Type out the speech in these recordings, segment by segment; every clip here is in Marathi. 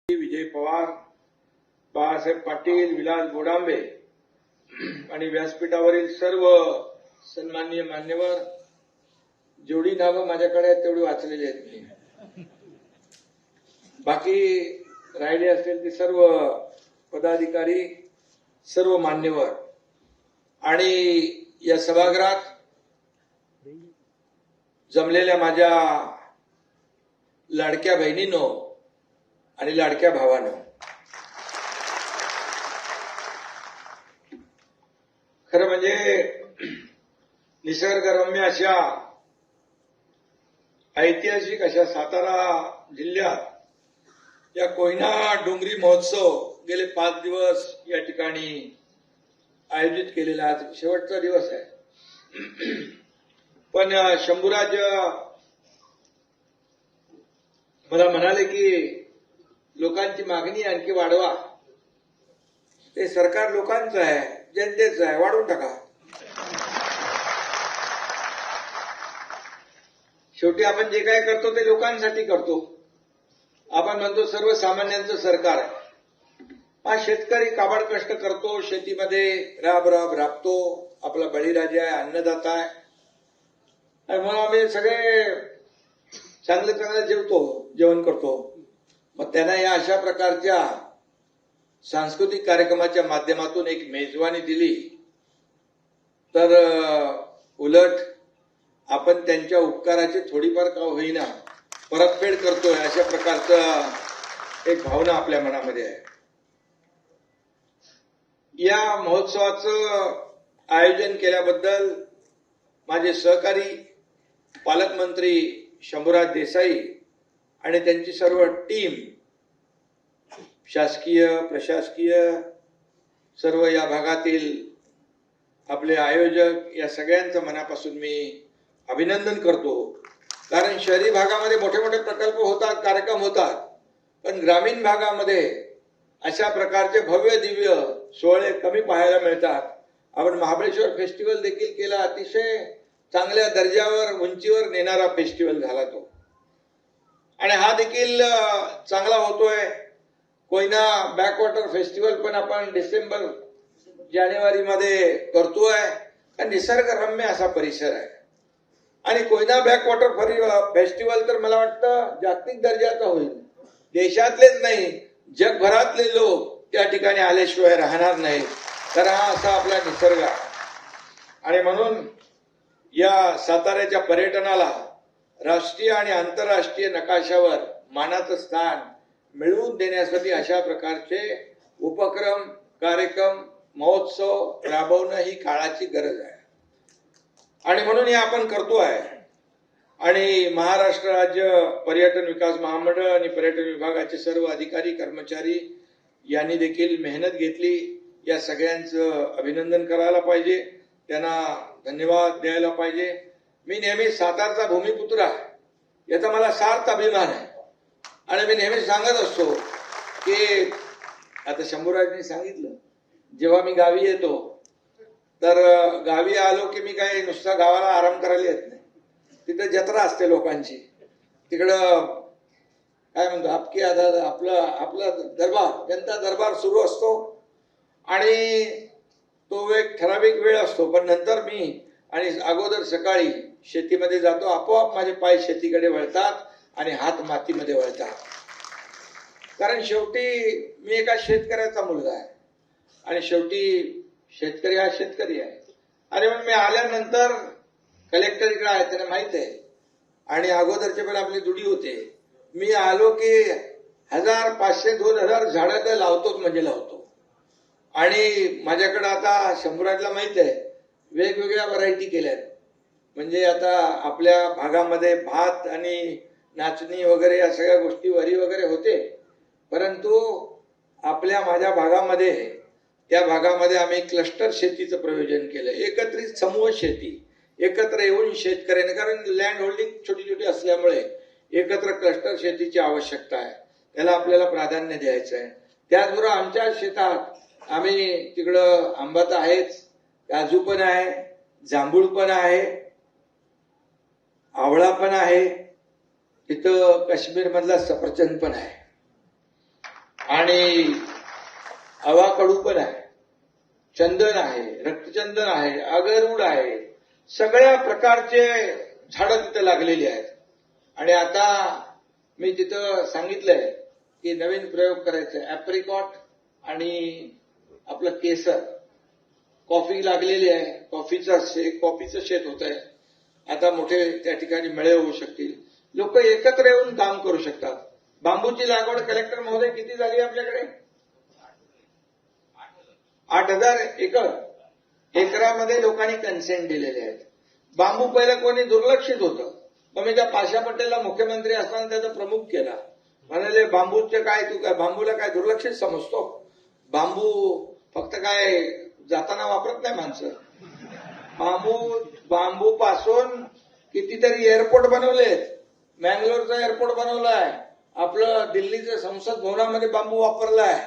विजय पवार, बाळासाहेब पाटील, विलास गोडांबे आणि व्यासपीठावरील सर्व सन्माननीय मान्यवर, जेवढी नावं माझ्याकडे आहेत तेवढी वाचलेली आहेत मी. बाकी राहिले असतील ते सर्व पदाधिकारी, सर्व मान्यवर आणि या सभागृहात जमलेल्या माझ्या लाडक्या बहिणींनो आणि लाडक्या भावांनो, खरं म्हणजे निसर्गरम्य अशा ऐतिहासिक अशा सातारा जिल्ह्यात या कोयना डोंगरी महोत्सव गेले 5 दिवस या ठिकाणी आयोजित केलेला आज शेवटचा दिवस आहे. पण शंभूराज मला म्हणाले की लोकांची मागणी आणखी वाढवा. ते सरकार लोकांचं आहे, जनतेचं आहे, वाढवून टाका. शेवटी आपण जे काय करतो ते लोकांसाठी करतो. आपण म्हणतो सर्वसामान्यांचं सरकार आहे. हा शेतकरी काबाड कष्ट करतो, शेतीमध्ये राबतो, आपला बळीराजा आहे, अन्नदाता आहे. आणि म्हणून आम्ही सगळे चांगलं जेवण करतो. मग त्यांना या अशा प्रकारच्या सांस्कृतिक कार्यक्रमाच्या माध्यमातून एक मेजवानी दिली तर उलट आपण त्यांच्या उपकाराची थोडीफार का होईना परतफेड करतोय, अशा प्रकारचं एक भावना आपल्या मनामध्ये आहे. या महोत्सवाचं आयोजन केल्याबद्दल माझे सहकारी पालकमंत्री शंभूराज देसाई आणि त्यांची सर्व टीम, शासकीय प्रशासकीय सर्व या भागातील आपले आयोजक, या सगळ्यांचं मनापासून मी अभिनंदन करतो. कारण शहरी भागामध्ये मोठे मोठे प्रकल्प होतात, कार्यक्रम होतात, पण ग्रामीण भागामध्ये अशा प्रकारचे भव्य दिव्य सोहळे कमी पाहायला मिळतात. आपण महाबळेश्वर फेस्टिवल देखील केला, अतिशय चांगल्या दर्जावर उंचीवर नेणारा फेस्टिवल झाला तो, आणि हा देखील चांगला होतोय. कोयना बॅकवॉटर फेस्टिवल पण आपण डिसेंबर जानेवारी मध्ये करतोय. निसर्गरम्य असा परिसर आहे आणि कोयना बॅकवॉटर फेस्टिवल तर मला वाटतं जागतिक दर्जाचा होईल. देशातलेच नाही, जगभरातले लोक त्या ठिकाणी आल्याशिवाय राहणार नाही. तर हा असा आपला निसर्ग आहे. आणि म्हणून या साताऱ्याच्या पर्यटनाला राष्ट्रीय आणि आंतरराष्ट्रीय नकाशावर मानाचं स्थान मिळवून देण्यासाठी अशा प्रकारचे उपक्रम, कार्यक्रम, महोत्सव राबवणं ही काळाची गरज आहे. आणि म्हणून हे आपण करतो आहे. आणि महाराष्ट्र राज्य पर्यटन विकास महामंडळ आणि पर्यटन विभागाचे सर्व अधिकारी कर्मचारी यांनी देखील मेहनत घेतली. या सगळ्यांचं अभिनंदन करायला पाहिजे, त्यांना धन्यवाद द्यायला पाहिजे. मी नेहमी सातारचा भूमिपुत्र आहे, याचा मला सार्थ अभिमान आहे. आणि मी नेहमी सांगत असतो की आता शंभूराजनी सांगितलं, जेव्हा मी गावी येतो तर गावी आलो की मी काही नुसता गावाला आराम करायला येत नाही. तिथे जत्रा असते लोकांची, तिकडं काय म्हणतो आपकी आपला दरबार, जनता दरबार सुरू असतो आणि तो एक ठराविक वेळ असतो. पण नंतर मी आणि अगोदर सकाळी शेतीमध्ये जातो, आपोआप माझे पाय शेतीकडे वळतात आणि हात मातीमध्ये वळतात. कारण शेवटी मी एका शेतकऱ्याचा मुलगा आहे आणि शेवटी शेतकरी हा शेतकरी आहे. आणि मग मी आल्यानंतर कलेक्टर इकडे आहे, त्यांना माहित आहे, आणि अगोदरचे पण आपली दुडी होते. मी आलो की 1000, 500, 2000 झाडं तर लावतोच म्हणजे लावतो. आणि माझ्याकडे आता शंभूराजला माहित आहे, वेगवेगळ्या व्हरायटी केल्यात. म्हणजे आता आपल्या भागामध्ये भात आणि नाचणी वगैरे या सगळ्या गोष्टी, वरी वगैरे होते. परंतु माझ्या भागामध्ये, त्या भागामध्ये आम्ही क्लस्टर शेतीचं प्रयोजन केलं. एकत्रित समूह शेती, एकत्र येऊन शेतकऱ्यांनी, कारण लँड होल्डिंग छोटी छोटी असल्यामुळे एकत्र क्लस्टर शेतीची आवश्यकता आहे, त्याला आपल्याला प्राधान्य द्यायचं आहे. त्याचबरोबर आमच्या शेतात आम्ही तिकडं आंबा तर आहेच, काजू पण आहे, जांभूळ पण आहे, आवळा पण आहे, तिथं काश्मीर मधला सफरचंद पण आहे. आणि आवाकडू पण आहे, चंदन आहे, रक्तचंदन आहे, अगरूड आहे, सगळ्या प्रकारचे झाडं तिथे लागलेली आहेत. आणि आता मी तिथं सांगितलंय की नवीन प्रयोग करायचा आहे, ऍप्रिकॉट आणि आपलं केसर. कॉफी लागलेली आहे, कॉफीचं शेत होत आहे. आता मोठे त्या ठिकाणी मेळे होऊ शकतील, लोक एकत्र येऊन काम करू शकतात. बांबूची लागवड कलेक्टर महोदय किती झाली आपल्याकडे? 8,000 एकर. एकरामध्ये लोकांनी कन्सेंट दिलेले आहेत. बांबू पहिलं कोणी दुर्लक्षित होतं, मग मी त्या पाशा पटेलला मुख्यमंत्री असताना त्याचा प्रमुख केला. म्हणाले बांबूचं काय, तू काय बांबूला काय दुर्लक्षित समजतो? बांबू फक्त काय जाताना वापरत नाही माणसं. बांबू पासून कितीतरी एअरपोर्ट बनवलेत. मँगलोरचा एअरपोर्ट बनवलाय, आपलं दिल्लीच्या संसद भवनामध्ये बांबू वापरलाय.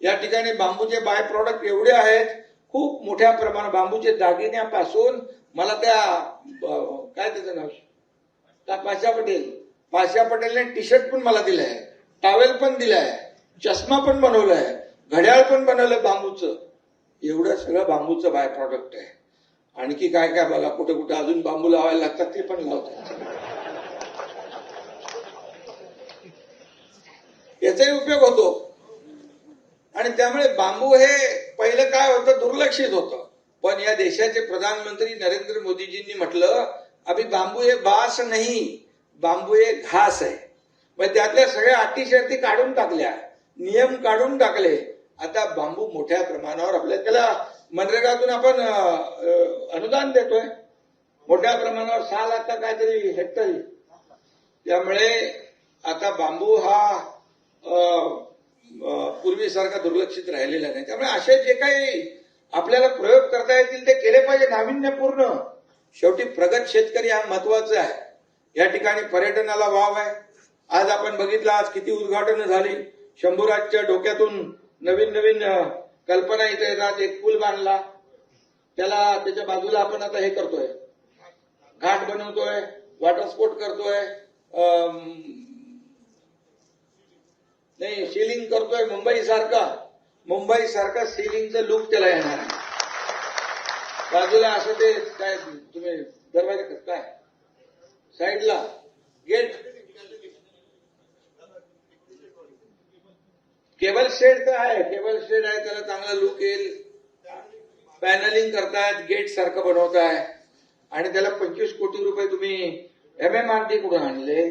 या ठिकाणी बांबूचे बाय प्रॉडक्ट एवढे आहेत, खूप मोठ्या प्रमाणात बांबूचे दागिन्यापासून मला त्या काय त्याचं नाव, पाशा पटेलने टी शर्ट पण मला दिलाय, टॉवेल पण दिलाय, चष्मा पण बनवलाय, घड्याळ पण बनवलंय बांबूचं. एवढं सगळं बांबूचं बाय प्रॉडक्ट आहे. आणखी काय काय बघा, कुठे कुठे अजून बांबू लावायला लागतात ते पण लावतात. याचाही उपयोग होतो. आणि त्यामुळे बांबू हे पहिलं काय होतं, दुर्लक्षित होतं. पण या देशाचे प्रधानमंत्री नरेंद्र मोदीजींनी म्हटलं, अभि बांबू हे बास नाही, बांबू हे घास आहे. मग त्यातल्या सगळ्या अटी शर्ती काढून टाकल्या, नियम काढून टाकले. आता बांबू मोठ्या प्रमाणावर आपल्या, त्याला मनरेगातून आपण अनुदान देतोय मोठ्या प्रमाणावर, 6 लाख का काहीतरी हेक्टरी. त्यामुळे आता बांबू हा पूर्वीसारखा दुर्लक्षित राहिलेला नाही. त्यामुळे असे जे काही आपल्याला प्रयोग करता येतील ते केले पाहिजे, नाविन्यपूर्ण. शेवटी प्रगत शेतकरी हा महत्वाचा आहे. या ठिकाणी पर्यटनाला वाव आहे. आज आपण बघितलं, आज किती उद्घाटनं झाली. शंभूराजच्या डोक्यातून नवीन नवीन कल्पना इथे येतात. एक पूल बांधला, त्याच्या बाजूला आपण आता हे करतोय, घाट बनवतोय, वॉटर स्पोर्ट करतोय, नाही सीलिंग करतोय. मुंबई सारखा सीलिंगचं लुक त्याला येणार आहे. बाजूला असं ते काय तुम्ही दरवाजा काय साईडला गेट, केबल शेड तर आहे, त्याला चांगला लुक येईल. पॅनलिंग करतायत, गेट सारखं बनवताय. आणि त्याला 25 कोटी रुपये तुम्ही MMRD कुठून आणले?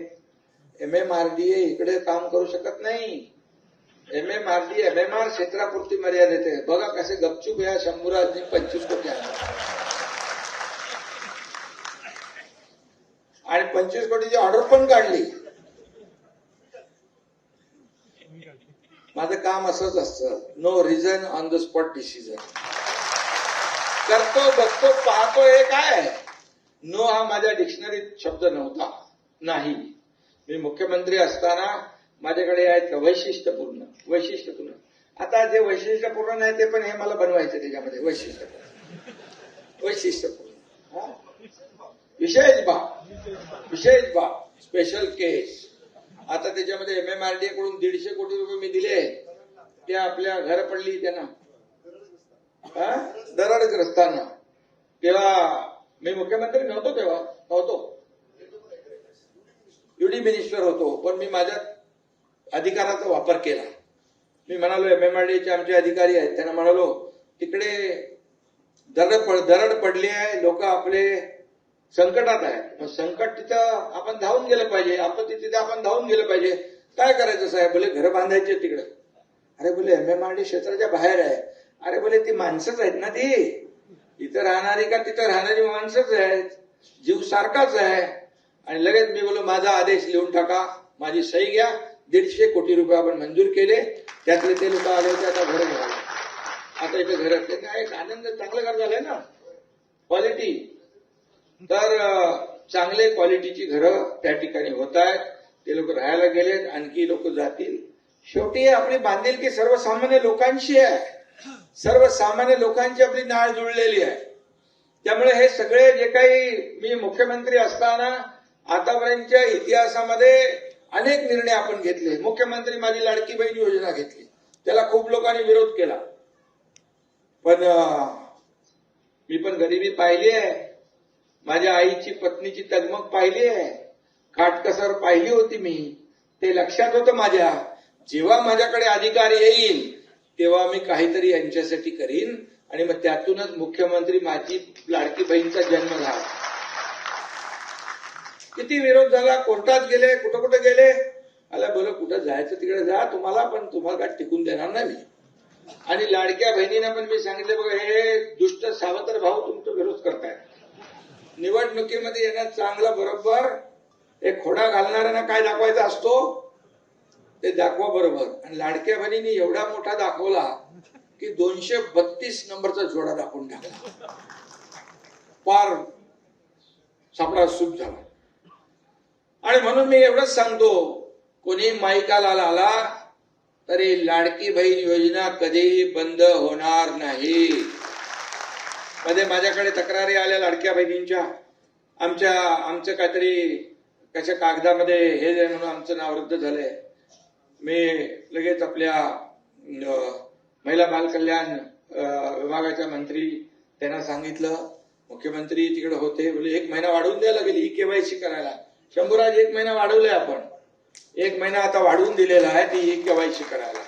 MMRDA इकडे काम करू शकत नाही. MMR क्षेत्रापुरती मर्यादित आहे. बघा कसे गपचूप या शंभूराजने 25 कोटी आणले. आणि 25 कोटीची ऑर्डर पण काढली. माझं काम असंच असतं, no reason on the spot decision. करतो, बघतो, पाहतो, हे काय. नो हा माझ्या डिक्शनरीत शब्द नव्हता. नाही, मी मुख्यमंत्री असताना माझ्याकडे आहेत वैशिष्ट्यपूर्ण. आता जे वैशिष्ट्यपूर्ण नाही ते पण हे मला बनवायचं त्याच्यामध्ये वैशिष्ट्यपूर्ण. विशेष बाब, स्पेशल केस. आता त्याच्यामध्ये MMRDA कडून 150 कोटी रुपये मी दिले. ते आपल्या घर पडली त्यांना, दरडग्रस्तांना. तेव्हा मी मुख्यमंत्री नव्हतो, UD मिनिस्टर होतो. पण मी माझ्या अधिकाराचा वापर केला. मी म्हणालो, MMRDAचे आमचे अधिकारी आहेत, त्यांना म्हणालो, तिकडे दरड पडली आहे, लोक आपले संकटात आहे. मग संकट तिथं आपण धावून गेलं पाहिजे, आपत्ती तिथे आपण धावून गेलं पाहिजे. काय करायचं साहेब? बोले घर बांधायचे तिकडे. अरे बोले MMRDA क्षेत्राच्या बाहेर आहे. अरे बोले ती माणसंच आहेत ना, ती इथं राहणारी का तिथं राहणारी माणसंच आहेत, जीव सारखाच आहे. आणि लगेच मी बोलो, माझा आदेश लिहून टाका, माझी सही घ्या, 150 कोटी रुपये आपण मंजूर केले. त्यातले ते लोक आले होते, आता घर घ्यावे. आता इथे घर, त्यांना एक आनंद, चांगलं घर झालंय ना, क्वालिटी. तर चांगले क्वालिटीची घरं त्या ठिकाणी होत आहेत. ते लोक राहायला गेलेत, आणखी लोक जातील. शेवटी आपली बांधिलकी सर्वसामान्य लोकांशी आहे. सर्वसामान्य लोकांची आपली नाळ जुळलेली आहे. त्यामुळे हे सगळे जे काही मी मुख्यमंत्री असताना आतापर्यंतच्या इतिहासामध्ये अनेक निर्णय आपण घेतले. मुख्यमंत्री माझी लाडकी बहीण योजना घेतली. त्याला खूप लोकांनी विरोध केला, पण मी पण गरिबी पाहिली आहे, माझ्या आईची पत्नीची तगमग पाहिली आहे, काटकसर पाहिली होती मी, ते लक्षात होतं माझ्या. जेव्हा माझ्याकडे अधिकार येईल तेव्हा मी काहीतरी यांच्यासाठी करीन आणि मग त्यातूनच मुख्यमंत्री माझी लाडकी बहीणचा जन्म झाला. किती विरोध झाला, कोर्टात गेले, कुठं कुठं गेले. आला बोल कुठं जायचं तिकडे जा तुम्हाला, पण तुम्हाला काय टिकून देणार नाही मी. आणि लाडक्या बहिणींना पण मी सांगितले बघा हे दुष्ट सावत्र भाऊ तुमचा विरोध करताय, निवडणुकीमध्ये येणं चांगलं बरोबर, एक खोडा घालणाऱ्यांना काय दाखवायचा असतो ते दाखवा बरोबर. आणि लाडक्या बहिणींनी एवढा मोठा दाखवला की 232 नंबरचा जोडा दाखवून टाकला, पार सापडा सूप झाला. आणि म्हणून मी एवढंच सांगतो, कोणी माईकाला आला तरी लाडकी बहीण योजना कधीही बंद होणार नाही. मध्ये माझ्याकडे तक्रारी आल्या लाडक्या बहिणींच्या, आमचं काहीतरी कशा कागदामध्ये हे जे म्हणून आमचं नाव रद्द झालंय. मी लगेच आपल्या महिला बाल कल्याण विभागाच्या मंत्री त्यांना सांगितलं, मुख्यमंत्री तिकडे होते, बोले 1 महिना वाढवून द्यायला लागेल ई केवायसी करायला. शंभूराज 1 महिना वाढवलाय आपण, 1 महिना आता वाढवून दिलेला आहे ती ई केवायसी करायला.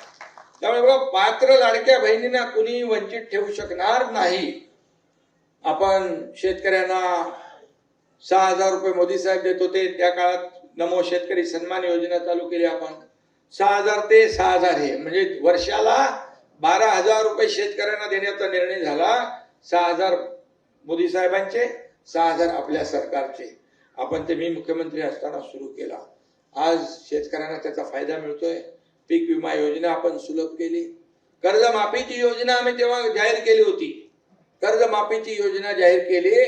त्यामुळे बघा पात्र लाडक्या बहिणींना कुणी वंचित ठेवू शकणार नाही. आपण शेतकऱ्यांना 6,000 रुपये मोदी साहेब देत होते, त्या काळात नमो शेतकरी सन्मान योजना चालू केली आपण. 6,000 ते 6,000 हे म्हणजे वर्षाला 12,000 रुपये शेतकऱ्यांना देण्याचा निर्णय झाला. 6,000 मोदी साहेबांचे, 6,000 आपल्या सरकारचे. आपण ते मी मुख्यमंत्री असताना सुरू केला. आज शेतकऱ्यांना त्याचा फायदा मिळतोय. पीक विमा योजना आपण सुलभ केली. कर्जमाफीची योजना आम्ही तेव्हा जाहीर केली होती, कर्जमाफीची योजना जाहीर केली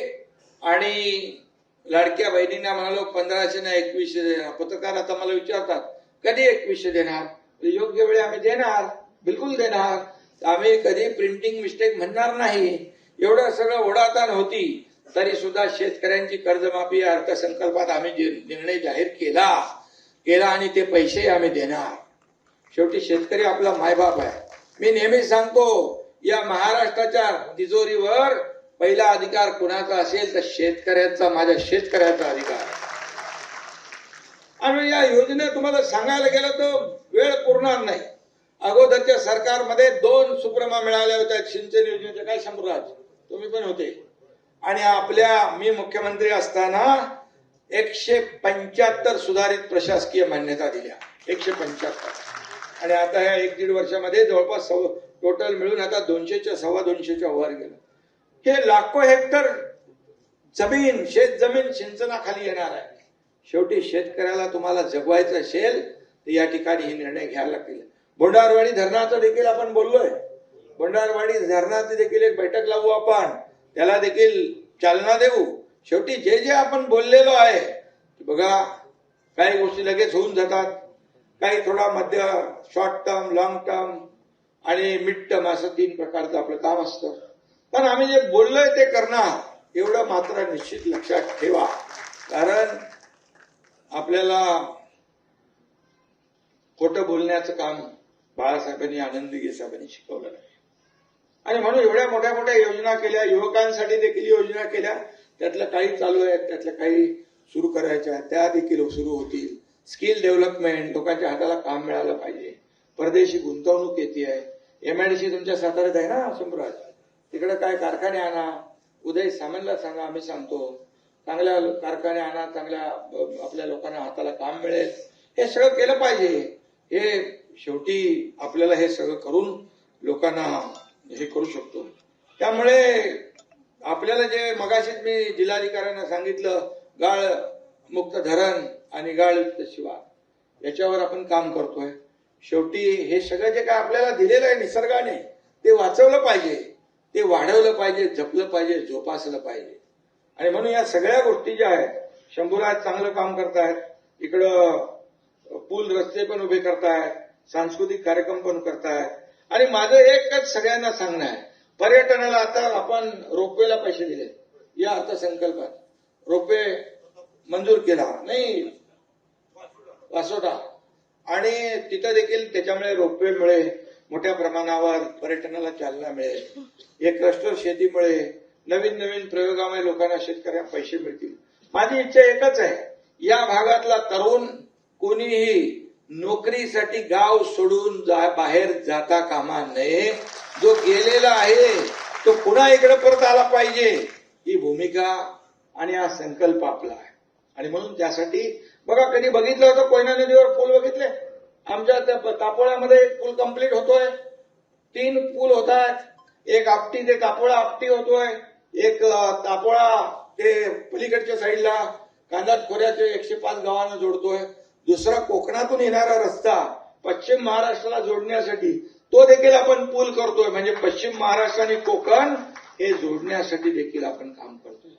आणि लाडक्या बहिणींना म्हणालो 1,500 ना 2,100 देणार. पत्रकार आता मला विचारतात कधी 2,100 देणार, योग्य वेळी आम्ही देणार, बिलकुल देणार. आम्ही कधी प्रिंटिंग मिस्टेक म्हणणार नाही. एवढं सगळं ओढाताण होती तरी सुद्धा शेतकऱ्यांची कर्जमाफी अर्थसंकल्पात आम्ही निर्णय जाहीर केला आणि ते पैसे आम्ही देणार. शेवटी शेतकरी आपला मायबाप आहे. मी नेहमी सांगतो या महाराष्ट्राच्या तिजोरीवर पहिला अधिकार कुणाचा असेल तर शेतकऱ्याचा, माझ्या शेतकऱ्याचा अधिकार. आणि या योजना तुम्हाला सांगायला गेलं तर वेळ पुरणार नाही. अगोदरच्या सरकारमध्ये 2 सुप्रमा मिळाल्या होत्या सिंचन योजनेच्या, काय शंभूराज तुम्ही पण होते. आणि मी मुख्यमंत्री असताना 175 सुधारित प्रशासकीय मान्यता दिल्या, 175. आणि आता ह्या 1-1.5 वर्षामध्ये जवळपास टोटल मिळून आता 200च्या 250च्या वर गेलं. हे लाखो हेक्टर जमीन, शेत जमीन सिंचनाखाली येणार आहे. शेवटी शेतकऱ्याला तुम्हाला जगवायचं असेल तर या ठिकाणी हे निर्णय घ्यायला लागतील. बोंडारवाडी धरणाचं देखील आपण बोललोय, बोंडारवाडी धरणाची देखील एक बैठक लावू आपण, त्याला देखील चालना देऊ. शेवटी जे आपण बोललेलो आहे बघा, काही गोष्टी लगेच होऊन जातात, काही थोडा मध्य शॉर्ट टर्म, लॉंग टर्म आणि मिड टर्म असं 3 प्रकारचं आपलं काम असतं. पण आम्ही जे बोललोय ते करणार, एवढं मात्र निश्चित लक्षात ठेवा. कारण आपल्याला खोटं बोलण्याचं काम बाळासाहेबांनी, आनंदी साहेबांनी शिकवलं नाही. आणि म्हणून एवढ्या मोठ्या मोठ्या योजना केल्या, युवकांसाठी देखील योजना केल्या. त्यातलं काही चालू आहे, त्यातलं काही सुरू करायच्या, त्या देखील सुरू होतील. स्किल डेव्हलपमेंट, लोकांच्या हाताला काम मिळालं पाहिजे. परदेशी गुंतवणूक येते आहे. MIDC तुमच्या साताऱ्यात आहे ना शंभूराज, तिकडे काय कारखाने आणा. उदय सामंतला सांगा, आम्ही सांगतो चांगल्या कारखाने आणा, चांगल्या आपल्या लोकांना हाताला काम मिळेल. हे सगळं केलं पाहिजे. हे शेवटी आपल्याला हे सगळं करून लोकांना हे करू शकतो. त्यामुळे आपल्याला जे मगाशीच मी जिल्हाधिकाऱ्यांना सांगितलं, गाळ मुक्त धरण आणि गाळयुक्त शिवार, याच्यावर आपण काम करतोय. शेवटी हे सगळं जे काय आपल्याला दिलेलं आहे निसर्गाने, ते वाचवलं पाहिजे, ते वाढवलं पाहिजे, जपलं पाहिजे, जोपासलं पाहिजे. आणि म्हणून या सगळ्या गोष्टी ज्या आहेत, शंभूराज चांगलं काम करतायत. इकडं पूल रस्ते पण उभे करतायत, सांस्कृतिक कार्यक्रम पण करतायत. आणि माझं एकच सगळ्यांना सांगणं आहे, पर्यटनाला आता आपण रोपवेला पैसे दिले या अर्थसंकल्पात, रोपवे मंजूर केला नाही वासोटा, आणि तिथं देखील त्याच्यामुळे रोपवेमुळे मोठ्या प्रमाणावर पर्यटनाला चालना मिळेल. एक क्लस्टर शेतीमुळे नवीन नवीन प्रयोगामुळे लोकांना शेतकऱ्यांना पैसे मिळतील. माझी इच्छा एकच आहे, या भागातला तरुण कोणीही नोकरीसाठी गाव सोडून बाहेर जाता कामा नये. जो गेलेला आहे तो पुन्हा इकडे परत आला पाहिजे, ही भूमिका आणि हा संकल्प आपला आहे. आणि म्हणून त्यासाठी बघा, कधी बघितलं होतं कोयना नदीवर पूल बघितले? आमच्या तापोळ्यामध्ये एक पूल कंप्लीट होतोय, 3 पूल होत आहेत. एक आपटी ते तापोळा आपटी होतोय, एक तापोळा ते पलीकडच्या साईडला कांदात खोऱ्याचे 105 गावांना जोडतोय. दुसरा कोकणातून येणारा रस्ता पश्चिम महाराष्ट्राला जोडण्यासाठी तो देखील आपण पूल करतोय. म्हणजे पश्चिम महाराष्ट्र आणि कोकण हे जोडण्यासाठी देखील आपण काम करतोय.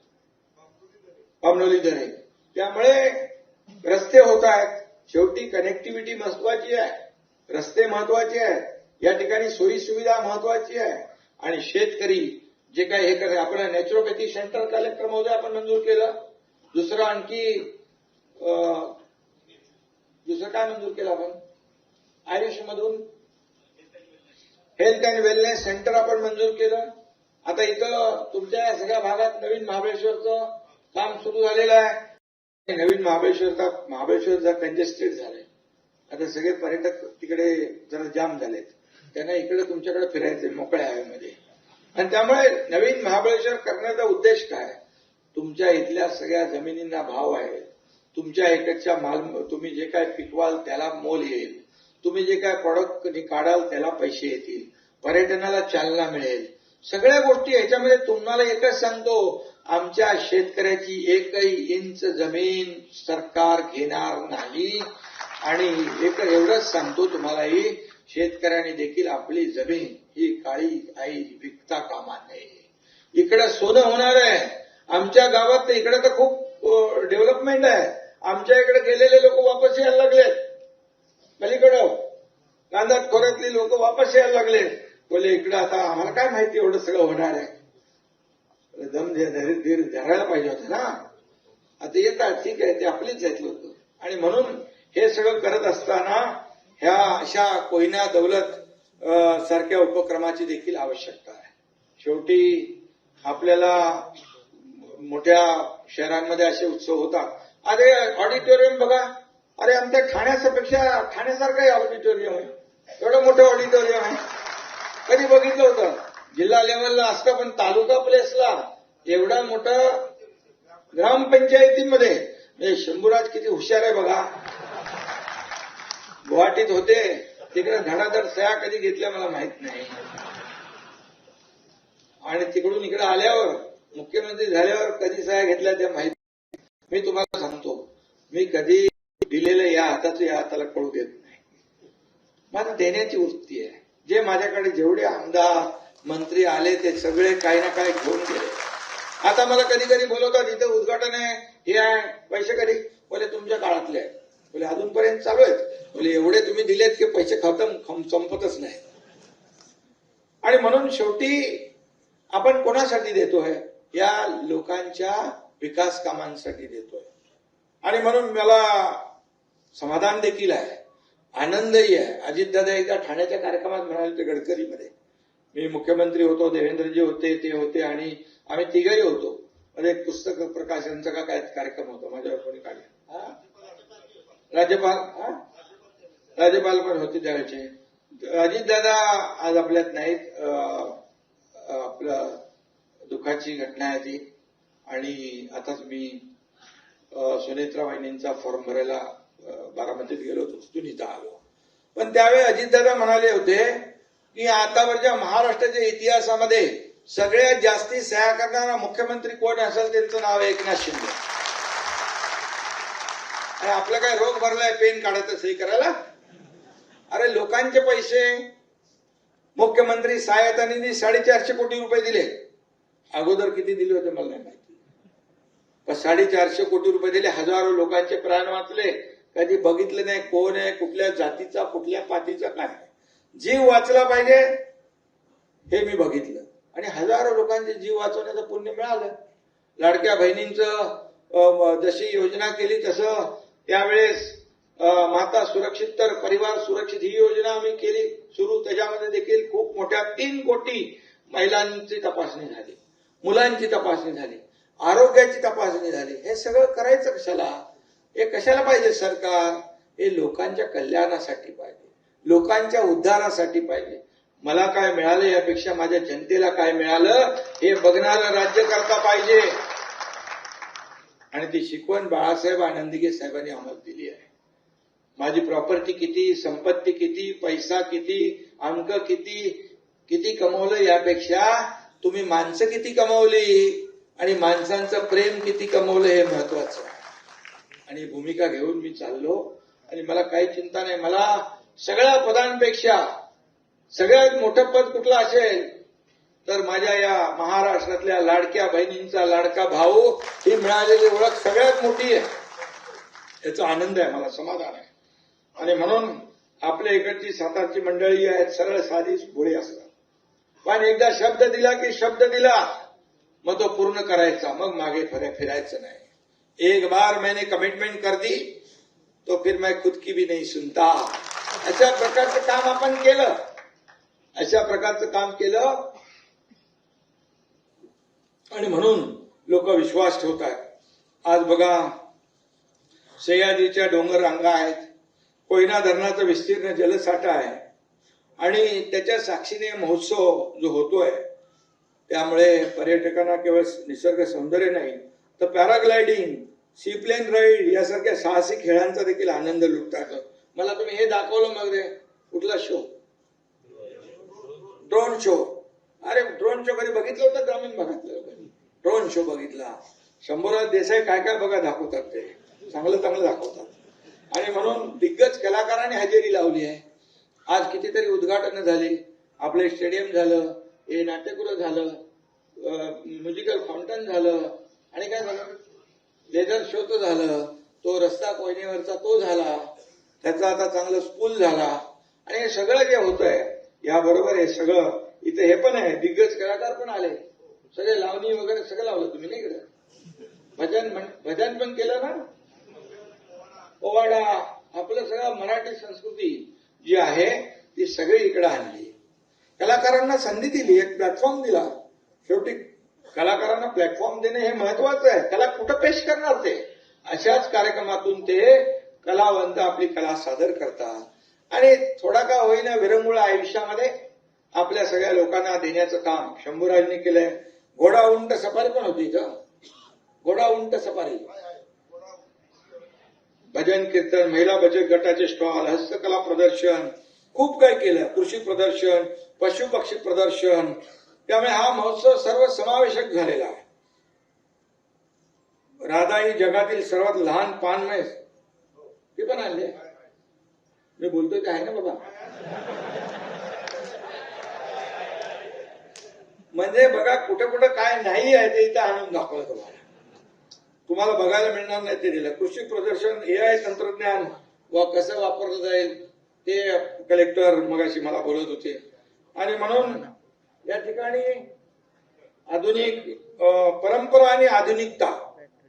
पामनोली दरे, त्यामुळे रस्ते होत आहेत. शेवटी कनेक्टिव्हिटी महत्वाची आहे, रस्ते महत्वाचे आहेत, या ठिकाणी सोयी सुविधा महत्वाची आहे. आणि शेतकरी जे काही हे करे, आपलं नॅचरोपॅथी सेंटर कलेक्टर महोदय आपण मंजूर केलं. दुसरं आणखी दुसरं काय मंजूर केलं आपण? आयुषमधून हेल्थ अँड वेलनेस सेंटर आपण मंजूर केलं. आता इथं तुमच्या सगळ्या भागात नवीन महाबळेश्वरचं काम सुरू झालेलं आहे. नवीन महाबळेश्वर जर कंजेस्टेड झालंय, आता सगळे पर्यटक तिकडे जरा जाम झालेत, त्यांना इकडे तुमच्याकडे फिरायचंय मोकळ्या हवेमध्ये. आणि त्यामुळे नवीन महाबळेश्वर करण्याचा उद्देश काय? तुमच्या इथल्या सगळ्या जमिनींना भाव आहे, तुमच्या इकडच्या माल, तुम्ही जे काय पिकवाल त्याला मोल येईल, तुम्ही जे काय प्रॉडक्ट काढाल त्याला पैसे येतील, पर्यटनाला चालना मिळेल. सगळ्या गोष्टी ह्याच्यामध्ये तुम्हाला एकच सांगतो, आमच्या शेतकऱ्याची एकही इंच जमीन सरकार घेणार नाही. आणि एवढंच सांगतो तुम्हालाही, शेतकऱ्यांनी देखील आपली जमीन ही काळी आई विकता कामा नये. इकडे सोनं होणार आहे. आमच्या गावात तर इकडे तर खूप डेव्हलपमेंट आहे. आमच्या इकडे गेलेले लोक वापस यायला लागलेत. पलीकडं कांदात खोऱ्यातली लोक वापस यायला लागले. बोले इकडे आता आम्हाला काय माहिती एवढं सगळं होणार आहे. दम धरायला पाहिजे होतं ना. आता येतात, ठीक आहे, ते आपलीच आहेत लोक. आणि म्हणून हे सगळं करत असताना ह्या अशा कोयना दौलत सारख्या उपक्रमाची देखील आवश्यकता आहे. शेवटी आपल्याला मोठ्या शहरांमध्ये असे उत्सव होतात. अरे ऑडिटोरियम बघा, अरे आमच्या ठाण्यापेक्षा ठाण्यासारखं ऑडिटोरियम आहे, एवढं मोठं ऑडिटोरियम आहे. कधी बघितलं होतं? जिल्हा लेवलला असतं, पण तालुका प्लेसला एवढा मोठा ग्रामपंचायतीमध्ये शंभूराज किती हुशार आहे बघा. गुवाहाटीत होते, तिकडे धडाधड सह्या कधी घेतल्या मला माहित नाही. आणि तिकडून इकडे आल्यावर मुख्यमंत्री झाल्यावर कधी सह्या घेतल्या त्या माहित. मी तुम्हाला सांगतो, मी कधी दिलेलं या हाताचं या हाताला कळू देत नाही. माझं देण्याची वृत्ती आहे. जे माझ्याकडे जेवढे आमदार मंत्री आले ते सगळे काही ना काही घेऊन गेले. आता मला कधी कधी बोलवतात, इथं उद्घाटन आहे, हे आहे, पैसे कधी? बोले तुमच्या काळातले आहे. बोले अजूनपर्यंत चालू आहेत. बोले एवढे तुम्ही दिलेत की पैसे संपतच नाही. आणि म्हणून शेवटी आपण कोणासाठी देतोय? या लोकांच्या विकास कामांसाठी देतोय. आणि म्हणून मला समाधान देखील आहे, आनंदही आहे. अजितदादा एकदा ठाण्याच्या कार्यक्रमात म्हणाले ते गडकरीमध्ये, मी मुख्यमंत्री होतो, देवेंद्रजी होते, ते होते, आणि आम्ही तिघही होतो. म्हणजे एक पुस्तक प्रकाशनचा का काय कार्यक्रम होता, माझ्यावर कोणी काढला. राज्यपाल पण होते त्यावेळेचे. अजितदादा आज आपल्यात नाहीत. आपलं दुःखाची घटना आहे ती. आणि आताच मी सुनेत्रा वहिनींचा फॉर्म भरायला बारामतीत गेलो होतो, तिथून इथं आलो. पण त्यावेळी अजितदादा म्हणाले होते की आतावरच्या महाराष्ट्राच्या इतिहासामध्ये सगळ्यात जास्ती सह्या करणारा मुख्यमंत्री कोण असेल त्यांचं नाव आहे एकनाथ शिंदे. आणि आपलं काय रोग भरलाय पेन काढायचं सही करायला? अरे लोकांचे पैसे मुख्यमंत्री सहायता निधी 450 कोटी रुपये दिले. अगोदर किती दिले होते मला नाही माहिती, पण 450 कोटी रुपये दिले. हजारो लोकांचे प्राण वाचले. कधी बघितलं नाही कोण आहे, कुठल्या जातीचा, कुठल्या पातीचा, काय. जीव वाचला पाहिजे हे मी बघितलं. आणि हजारो लोकांचे जीव वाचवण्याचं पुण्य मिळालं. लाडक्या बहिणींचं जशी योजना केली तसं त्यावेळेस माता सुरक्षित तर परिवार सुरक्षित ही योजना आम्ही केली सुरू. त्याच्यामध्ये खूप मोठ्या 3 कोटी महिलांची तपासणी झाली, मुलांची तपासणी झाली, आरोग्याची तपासणी झाली. हे सगळं करायचं कशाला? हे कशाला पाहिजे सरकार? हे लोकांच्या कल्याणासाठी पाहिजे, लोकांच्या उद्धारासाठी पाहिजे. मला काय मिळालं यापेक्षा माझ्या जनतेला काय मिळालं हे बघणारं राज्यकर्ता पाहिजे. आणि ती शिकवण बाळासाहेब आनंदगे साहेबांनी आम्हाला दिली आहे. माझी प्रॉपर्टी किती, संपत्ती किती, पैसा किती, अंक किती, किती कमवलं यापेक्षा तुम्ही माणसं किती कमवली आणि माणसांचं प्रेम किती कमवलं हे महत्वाचं आहे. आणि भूमिका घेऊन मी चाललो आणि मला काही चिंता नाही. मला सगळ्या पदांपेक्षा सगळ्यात मोठं पद कुठलं असेल तर माझ्या या महाराष्ट्रातल्या लाडक्या बहिणींचा लाडका भाऊ ही मिळालेली ओळख सगळ्यात मोठी आहे. याचा आनंद आहे, मला समाधान आहे. आणि म्हणून आपल्या इकडची सातारची मंडळी आहेत, सरळ साधी भोळी असतात. पण एकदा शब्द दिला की शब्द दिला, मग तो पूर्ण करायचा, मग मागे फिरायचं नाही. एक बार मैंने कमिटमेंट कर दी तो फिर मैं खुद की भी नहीं सुनता. अशा प्रकारचं काम आपण केलं, अशा प्रकारचं काम केलं आणि म्हणून लोक विश्वास ठेवत आहेत. आज बघा सह्याद्रीच्या डोंगर रांगा आहेत, कोयना धरणाचा विस्तीर्ण जलसाठा आहे आणि त्याच्या साक्षीने महोत्सव जो होतोय त्यामुळे पर्यटकांना केवळ निसर्ग सौंदर्य नाही तर पॅराग्लायडिंग, सीप्लेन राईड यासारख्या साहसी खेळांचा देखील आनंद लुटता येतो. मला तुम्ही हे दाखवलं मग रे कुठला शो, ड्रोन शो. अरे ड्रोन शो कधी बघितलं होतं? ग्रामीण भागातलं ड्रोन शो बघितला. शंभूराज देसाई काय काय बघा दाखवतात, ते चांगलं चांगलं दाखवतात. आणि म्हणून दिग्गज कलाकारांनी हजेरी लावली आहे. आज कितीतरी उद्घाटन झाली, आपले स्टेडियम झालं, हे नाट्यगृह झालं, म्युझिकल फाउंटन झालं आणि काय झालं, लेझर शोचं झालं, तो रस्ता कोयनेवरचा तो झाला, त्याचा आता चांगलं स्कूल झाला. आणि हे सगळं जे होतंय याबरोबर हे सगळं इथे हे पण आहे, दिग्गज कलाकार पण आले, सगळे लावणी वगैरे सगळं लावलं तुम्ही नाही केलं, भजन पण केलं ना, पोवाडा, आपलं सगळं मराठी संस्कृती जी आहे ती सगळी इकडे आणली. कलाकारांना संधी दिली, एक प्लॅटफॉर्म दिला. शेवटी कलाकारांना प्लॅटफॉर्म देणे हे महत्वाचं आहे. कला कुठं पेश करणार ते? अशाच कार्यक्रमातून ते कलावंत आपली कला सादर करतात आणि थोडा का होईना विरंगुळा आयुष्यामध्ये आपल्या सगळ्या लोकांना देण्याचं काम शंभूराजने केलंय. घोडा उंट सफारी पण होती इथं, घोडा उंट सफारी, भजन कीर्तन, महिला बचत गटाचे स्टॉल, हस्तकला प्रदर्शन, खूप काही केलं, कृषी प्रदर्शन, पशु पक्षी प्रदर्शन. त्यामुळे हा महोत्सव सर्व समावेशक झालेला आहे. राधा ही जगातील सर्वात लहान पान म्हैस ती पण आणली. मी बोलतोय काय आहे ना बाबा, म्हणजे बघा कुठं कुठं काय नाही आहे ते इथं आणून दाखवलं तुम्हाला. तुम्हाला बघायला मिळणार नाही ते दिलं. कृषी प्रदर्शन, एआय तंत्रज्ञान कसं वापरलं जाईल ते कलेक्टर मगाशी मला बोलत होते. आणि म्हणून या ठिकाणी आधुनिक परंपरा आणि आधुनिकता,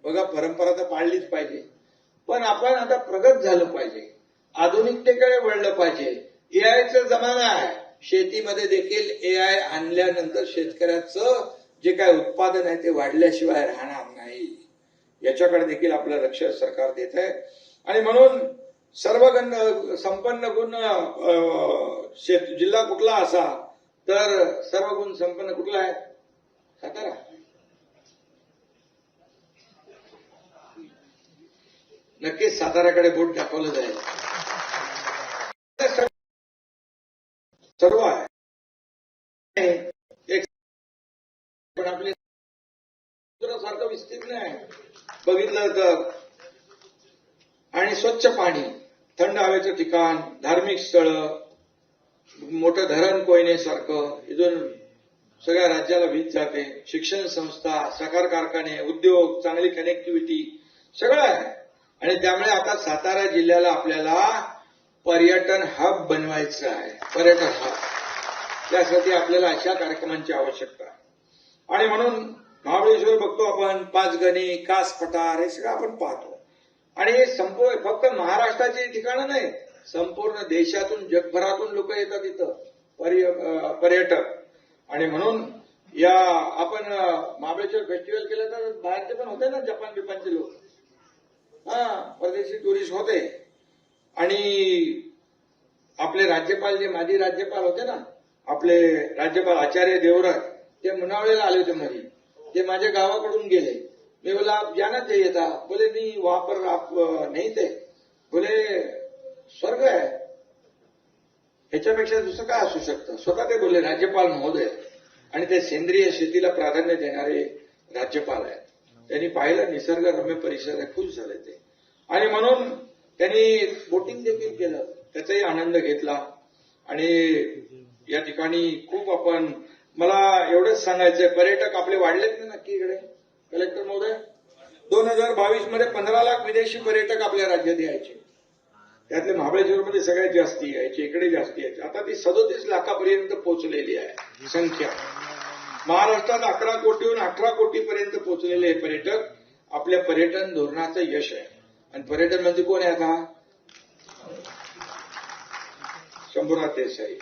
बघा परंपरा तर पाळलीच पाहिजे पण आपण आता प्रगत झालं पाहिजे, आधुनिकतेकडे वळलं पाहिजे. एआयचा जमाना आहे, शेतीमध्ये देखील एआय आणल्यानंतर शेतकऱ्याचं जे काय उत्पादन आहे ते वाढल्याशिवाय राहणार नाही. याच्याकडे देखील आपलं लक्ष सरकार देत आहे. आणि म्हणून सर्वगुण संपन्न गुण जिल्हा कुठला असा तर सर्वगुण संपन्न कुठला आहे? सातारा. नक्कीच साताऱ्याकडे बोट दाखवलं जाईल. सर्व आहे पण आपले सारखं विस्तीर्ण आहे बघितलं तर. आणि स्वच्छ पाणी, थंड हवेचं ठिकाण, धार्मिक स्थळं, मोठं धरण कोयनेसारखं इथून सगळ्या राज्याला वीज जाते, शिक्षण संस्था, साखर कारखाने, उद्योग, चांगली कनेक्टिव्हिटी सगळं आहे. आणि त्यामुळे आता सातारा जिल्ह्याला आपल्याला पर्यटन हब बनवायचं आहे, पर्यटन हब. त्यासाठी आपल्याला अशा कार्यक्रमांची आवश्यकता आहे. आणि म्हणून महाबळेश्वर बघतो आपण, पाचगणी, कास पठार हे सगळं आपण पाहतो. आणि हे संपूर्ण फक्त महाराष्ट्राची ठिकाणं नाही, संपूर्ण देशातून जगभरातून लोक येतात इथं पर्यटक. आणि म्हणून या आपण महाबळेश्वर फेस्टिवल केलं तर बाहेरचे पण होते ना, जपान बिपानचे लोक, परदेशी टुरिस्ट होते. आणि आपले राज्यपाल, जे माजी राज्यपाल होते ना, आपले राज्यपाल आचार्य देवव्रत, ते मुनावळेला आले होते मध्ये. ते माझ्या गावाकडून गेले. मी बोला आप जाना चाहिए था. बोले नहीं वहां पर आप नहीं थे. बोले स्वर्ग आहे, ह्याच्यापेक्षा दुसरं काय असू शकतं. स्वतः ते बोलले, राज्यपाल महोदय. आणि ते सेंद्रिय शेतीला प्राधान्य देणारे राज्यपाल आहेत. त्यांनी पाहिलं निसर्गरम्य परिसर आहे, खुश झाले ते. आणि म्हणून त्यांनी बोटिंग देखील केलं, त्याचाही आनंद घेतला. आणि या ठिकाणी खूप आपण, मला एवढंच सांगायचंय, पर्यटक आपले वाढलेत ना नक्की इकडे कलेक्टर महोदय. 2022 मध्ये 15 लाख विदेशी पर्यटक आपल्या राज्यात यायचे. त्यातले महाबळेश्वरमध्ये सगळ्यात जास्ती यायचे, इकडे जास्ती यायचे. आता ती 37 लाखापर्यंत पोहोचलेली आहे संख्या. महाराष्ट्रात 11 कोटीहून 18 कोटीपर्यंत पोहोचलेले हे पर्यटक आपल्या पर्यटन धोरणाचं यश आहे. आणि पर्यटन म्हणजे कोण आहे आता? शंभूराज देसाई.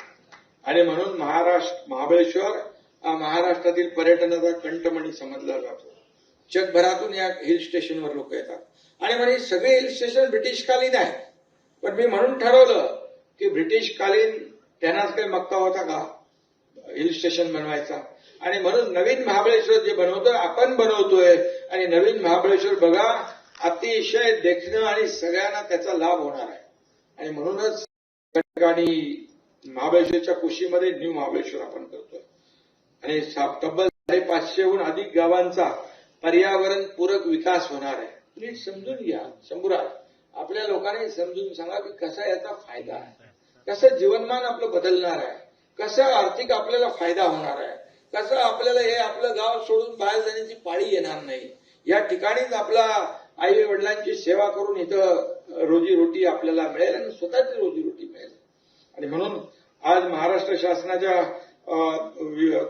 आणि म्हणून महाबळेश्वर हा महाराष्ट्रातील पर्यटनाचा कंठमणी समजला जातो. जगभरातून या हिल स्टेशनवर लोक येतात. आणि म्हणजे सगळे हिल स्टेशन ब्रिटिशकालीन आहे. पण मी म्हणून ठरवलं की ब्रिटिशकालीन त्यांनाच काही मक्ता होता का हिल स्टेशन बनवायचा. आणि म्हणून नवीन महाबळेश्वर जे बनवतोय आपण बनवतोय. आणि नवीन महाबळेश्वर बघा, अतिशय देखणं आणि सगळ्यांना त्याचा लाभ होणार आहे. आणि म्हणूनच ठिकाणी महाबळेश्वरच्या कुशीमध्ये न्यू महाबळेश्वर आपण करतोय. आणि तब्बल 550हून अधिक गावांचा पर्यावरण पूरक विकास होणार आहे. नीट समजून घ्या शंभूराज, आपल्या लोकांनी समजून सांगा की कसा याचा फायदा आहे, कसं जीवनमान आपलं बदलणार आहे, कसं आर्थिक आपल्याला फायदा होणार आहे, कसं आपल्याला हे आपलं गाव सोडून बाहेर जाण्याची पाळी येणार नाही. या ठिकाणीच आपला आई वडिलांची सेवा करून इथं रोजीरोटी आपल्याला मिळेल आणि स्वतःची रोजीरोटी मिळेल. आणि म्हणून आज महाराष्ट्र शासनाच्या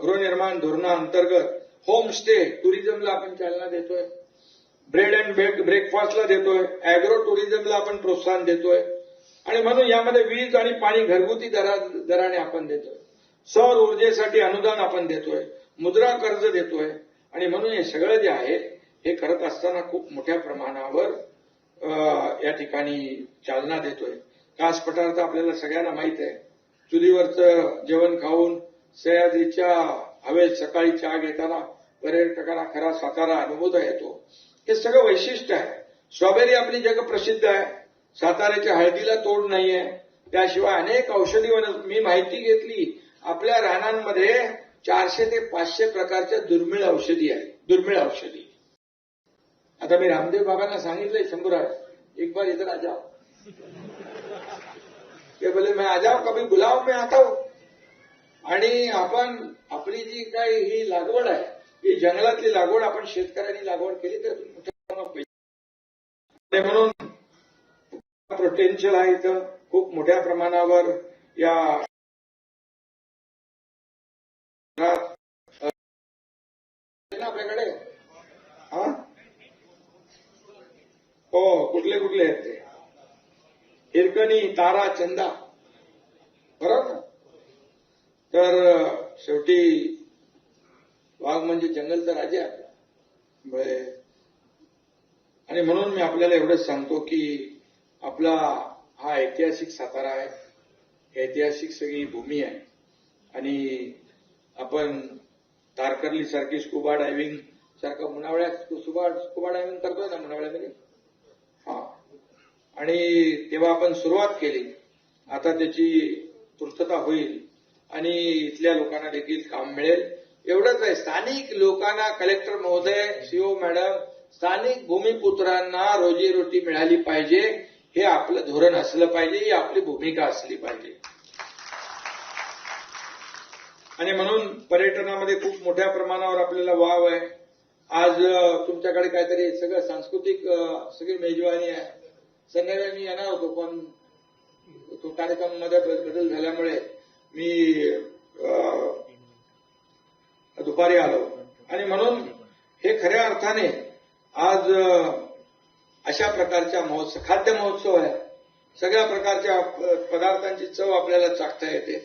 गृहनिर्माण धोरणाअंतर्गत होमस्टे टुरिझमला आपण चालना देतोय, ब्रेड अँड ब्रेकफास्टला देतोय, अॅग्रो टुरिझमला आपण प्रोत्साहन देतोय. आणि म्हणून यामध्ये वीज आणि पाणी घरगुती दराने आपण देतोय, सौर ऊर्जेसाठी अनुदान आपण देतोय, मुद्रा कर्ज देतोय. आणि म्हणून हे सगळं जे आहे हे करत असताना खूप मोठ्या प्रमाणावर या ठिकाणी चालना देतोय. कास पठार तर आपल्याला सगळ्यांना माहित आहे. चुलीवरचं जेवण खाऊन सह्याद्रीच्या हवेत सकाळी चहा घेताना पर्यटकांना खरा सातारा अनुभवता येतो. हे सगळं वैशिष्ट्य आहे. स्ट्रॉबेरी आपली जगप्रसिद्ध आहे. साताऱ्याच्या हळदीला तोड नाहीये. त्याशिवाय अनेक औषधी मी माहिती घेतली, आपल्या रानांमध्ये 400 ते 500 प्रकारच्या दुर्मिळ औषधी आहे. दुर्मिळ औषधी. आता मी रामदेव बाबांना सांगितलंय, शंभूराज एक बार इधर आ जाओ. ते बोले मैं आ जाओ, कभी बुलाओ मैं आता हूं. आणि आपण आपली जी काही ही लागवड आहे, ही जंगलातली लागवड आपण शेतकऱ्यांनी लागवड केली तर मोठ्या पैसे. म्हणून पोटेन्शियल आहे इथं खूप मोठ्या प्रमाणावर. या आपल्याकडे हो, कुठले कुठले आहेत ते? हिरकणी, तारा, चंदा, बरोबर ना. तर शेवटी वाघ म्हणजे जंगलचा राजा आहे. आणि म्हणून मी आपल्याला एवढंच सांगतो की आपला हा ऐतिहासिक सातारा आहे, ऐतिहासिक सगळी भूमी आहे. आणि आपण तारकर्ली सारखी स्कुबा डायव्हिंग सारखं मुनावळ्यात स्कुबा डायव्हिंग करतोय ना मुनावळ्यामध्ये. आणि तेव्हा आपण सुरुवात केली. आता त्याची पूर्तता होईल आणि इथल्या लोकांना देखील काम मिळेल. एवढंच आहे, स्थानिक लोकांना कलेक्टर महोदय, सीओ मॅडम, स्थानिक भूमिपुत्रांना रोजीरोटी मिळाली पाहिजे. हे आपलं धोरण असलं पाहिजे, ही आपली भूमिका असली पाहिजे. आणि म्हणून पर्यटनामध्ये खूप मोठ्या प्रमाणावर आपल्याला वाव आहे. आज तुमच्याकडे काहीतरी सगळं सांस्कृतिक सगळी मेजवानी आहे. संध्याकाळी मी येणार होतो, पण तो कार्यक्रम मध्ये बदल झाल्यामुळे मी दुपारी आलो. आणि म्हणून हे खऱ्या अर्थाने आज अशा प्रकारच्या खाद्य महोत्सव आहे. सगळ्या प्रकारच्या पदार्थांची चव आपल्याला चाखता येते.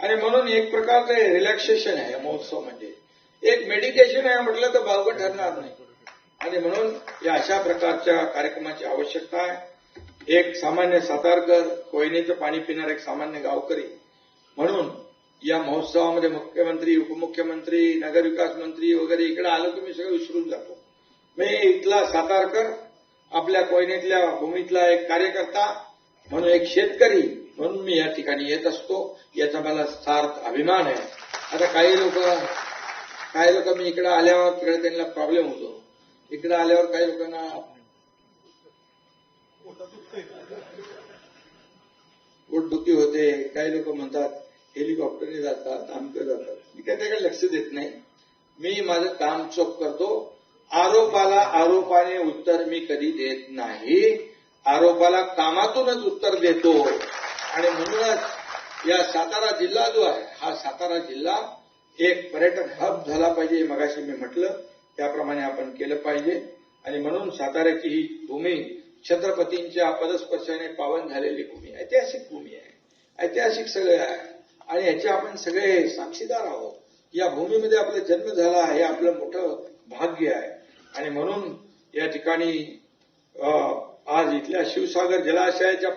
आणि म्हणून एक प्रकारचं रिलॅक्सेशन आहे महोत्सव म्हणजे एक मेडिटेशन आहे म्हटलं तर बावगं ठरणार नाही. आणि म्हणून या अशा प्रकारच्या कार्यक्रमाची आवश्यकता आहे. एक सामान्य सातारकर, कोयनेचं पाणी पिणारा एक सामान्य गावकरी म्हणून या महोत्सवामध्ये मुख्यमंत्री, उपमुख्यमंत्री, नगरविकास मंत्री वगैरे इकडे आलं तुम्ही सगळं विसरून जातो. मी इथला सातारकर, आपल्या कोयनेतल्या भूमीतला एक कार्यकर्ता म्हणून, एक शेतकरी म्हणून मी या ठिकाणी येत असतो. याचा मला सार्थ अभिमान आहे. आता काही लोक मी इकडे आल्यावर तिकडे त्यांना प्रॉब्लेम होतो. इकडे आल्यावर काही लोकांना पोटदुखी होते. काही लोक म्हणतात हेलिकॉप्टरने जातात, आमचं जातात. मी काय त्याकडे लक्ष देत नाही. मी माझं काम चोख करतो. आरोपाला आरोपाने उत्तर मी कधी देत नाही. आरोपाला कामातूनच उत्तर देतो. आणि म्हणूनच या सातारा जिल्हा जो आहे, हा सातारा जिल्हा एक पर्यटन हब झाला पाहिजे. मगाशी मी म्हटलं त्याप्रमाणे आपण केलं पाहिजे. आणि म्हणून साताऱ्याची ही भूमी छत्रपतींच्या पदस्पर्शाने पावन झालेली भूमी, ऐतिहासिक भूमी आहे. ऐतिहासिक सगळे आहे आणि याचे आपण सगळे साक्षीदार आहोत. या भूमीमध्ये आपला जन्म झाला हे आपलं मोठं भाग्य आहे. आणि म्हणून या ठिकाणी आज इथल्या शिवसागर जलाशयाच्या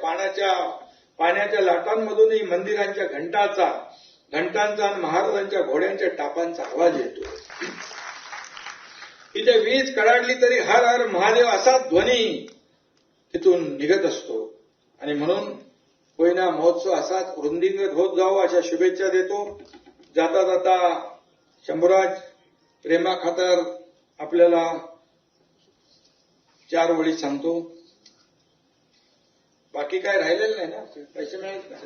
पाण्याच्या लाटांमधूनही मंदिरांच्या घंटांचा आणि महाराजांच्या घोड्यांच्या टापांचा आवाज येतो. इथे वीज कडाडली तरी हर हर महादेव असा ध्वनी तिथून निघत असतो. आणि म्हणून कोयना महोत्सव असाच वृंदींगत होत जावं अशा शुभेच्छा देतो. जाता जाता शंभूराज प्रेमा खातर आपल्याला 4 ओळी सांगतो. बाकी काय राहिलेलं नाही ना, पैसे मिळत नाही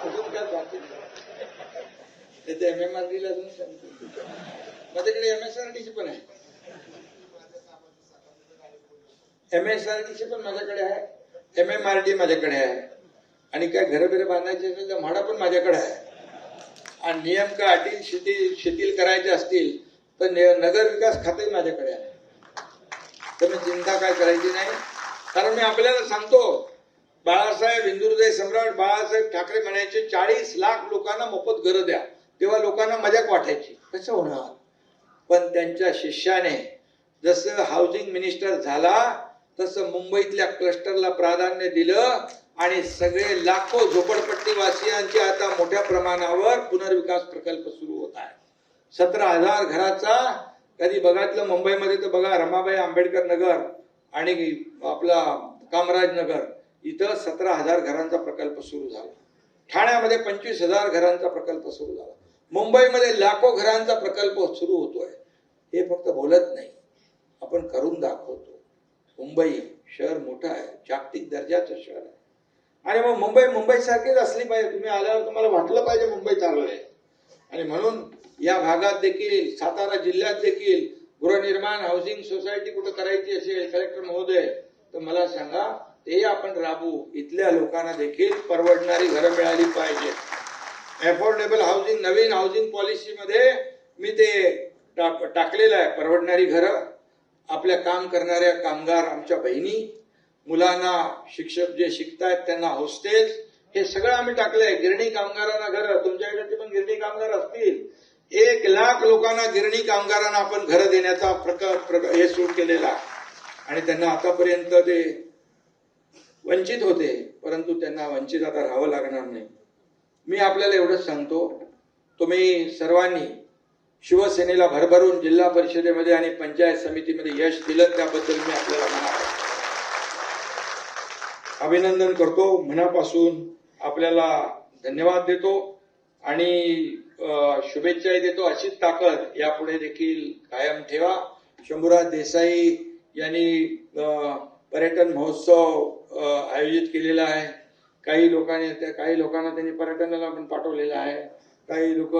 अजून काय बाकी ते MMRDला अजून सांगतो. माझ्याकडे MSRDC पण आहे. MSRDC पण माझ्याकडे आहे, MMRD माझ्याकडे आहे. आणि काय घरं बांधायचे असेल तर म्हाडा पण माझ्याकडे आहे. आणि नियम का अटी शिथिल करायचे असतील तर नगर विकास खाते माझ्याकडे आहे. तर मी चिंता काय करायची नाही. कारण मी आपल्याला सांगतो, बाळासाहेब हिंदुहृदय सम्राट बाळासाहेब ठाकरे म्हणायचे 40 लाख लोकांना मोफत घरं द्या. तेव्हा लोकांना मजाक वाटायची, कसं होणार. पण त्यांच्या शिष्याने जसं हाऊसिंग मिनिस्टर झाला तसं मुंबईतल्या क्लस्टरला प्राधान्य दिलं आणि सगळे लाखो झोपडपट्टीवासियांचे आता मोठ्या प्रमाणावर पुनर्विकास प्रकल्प सुरू होत आहे. 17,000 घराचा कधी बघितलं मुंबईमध्ये तर बघा, रमाबाई आंबेडकर नगर आणि आपला कामराज नगर इथं 17,000 घरांचा प्रकल्प सुरू झाला. ठाण्यामध्ये 25,000 घरांचा प्रकल्प सुरू झाला. मुंबईमध्ये लाखो घरांचा प्रकल्प सुरू होतोय. हे फक्त बोलत नाही, आपण करून दाखवतो. मुंबई शहर मोठं आहे, जागतिक दर्जाचं शहर आहे. आणि मग मुंबई सारखीच असली पाहिजे. तुम्ही आल्यावर तुम्हाला वाटलं पाहिजे मुंबई चालू आहे. आणि म्हणून या भागात देखील, सातारा जिल्ह्यात देखील गृहनिर्माण हाऊसिंग सोसायटी कुठं करायची असेल कलेक्टर महोदय तर मला सांगा, ते आपण राबवू. इथल्या लोकांना देखील परवडणारी घरं मिळाली पाहिजे. अफोर्डेबल हाऊसिंग, नवीन हाऊसिंग पॉलिसीमध्ये मी ते टाकलेलं आहे. परवडणारी घरं, आपल्या काम करणाऱ्या कामगार आमच्या बहिणी, मुलांना शिक्षक जे शिकतायत त्यांना हॉस्टेल, हे सगळं आम्ही टाकलंय. गिरणी कामगारांना घरं, तुमच्याकडे पण गिरणी कामगार असतील, 1 लाख लोकांना गिरणी कामगारांना आपण घरं देण्याचा हे सुरू केलेला आहे. आणि त्यांना आतापर्यंत ते वंचित होते, परंतु त्यांना वंचित आता राहावं लागणार नाही. मी आपल्याला एवढंच सांगतो, तुम्ही सर्वांनी शिवसेनेला भरभरून जिल्हा परिषदेमध्ये आणि पंचायत समितीमध्ये यश दिलं त्याबद्दल मी आपल्याला मनापासून अभिनंदन करतो. मनापासून आपल्याला धन्यवाद देतो आणि शुभेच्छाही देतो. अशीच ताकद यापुढे देखील कायम ठेवा. शंभूराज देसाई यांनी पर्यटन महोत्सव आयोजित केलेला आहे. काही लोकांना त्यांनी पर्यटनाला पण पाठवलेलं आहे. काही लोक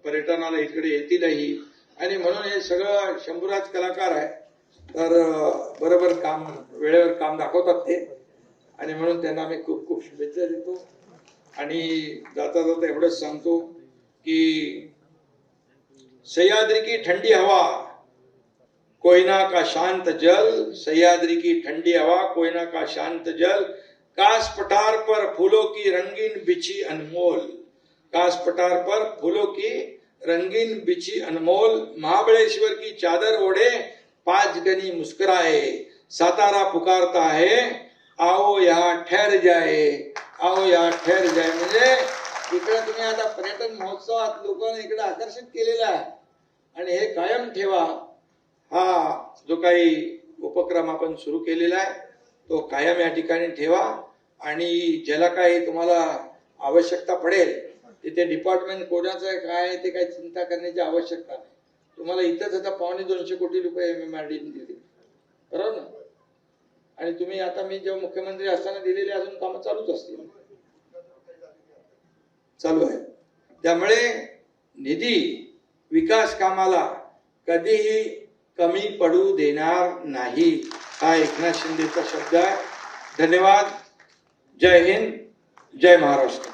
पर्यटनाला इकडे येतीलही. आणि म्हणून हे सगळं शंभूराज कलाकार आहे, तर बरोबर काम वेळेवर काम दाखवतात ते. आणि म्हणून त्यांना मी खूप खूप शुभेच्छा देतो. आणि जाता जाता एवढंच सांगतो की सह्याद्री की ठंडी हवा, कोयना का शांत जल, सह्याद्री की ठंडी हवा, कोयना का शांत जल, कास पठार पर फूलों की रंगीन बिछी अनमोल, कास पठार पर फूलों की रंगीन बिछी अनमोल, महाबळेश्वर की चादर ओढ़े पांच गनी मुस्कुराए, सातारा पुकारता है आओ यहाँ ठहर जाए, आओ यहाँ ठहर जाए. म्हणजे इकडे तुम्ही आता पर्यटन महोत्सवात लोकांना इकडे आकर्षित केलेला आहे आणि हे कायम ठेवा. हा जो काही उपक्रम आपण सुरू केलेला आहे तो कायम या ठिकाणी ठेवा आणि ज्याला काही तुम्हाला आवश्यकता पडेल तिथे डिपार्टमेंट कोणाचं आहे काय ते काही चिंता करण्याची आवश्यकता नाही. तुम्हाला इथंच आता 250 कोटी रुपये MMRD दिले, बरोबर ना. आणि तुम्ही आता मी जेव्हा मुख्यमंत्री असताना दिलेले अजून कामं चालूच असतील, चालू आहे. त्यामुळे निधी विकास कामाला कधीही कमी पडू देणार नाही, हा एकनाथ शिंदेचा शब्द आहे. धन्यवाद. जय हिंद, जय महाराष्ट्र.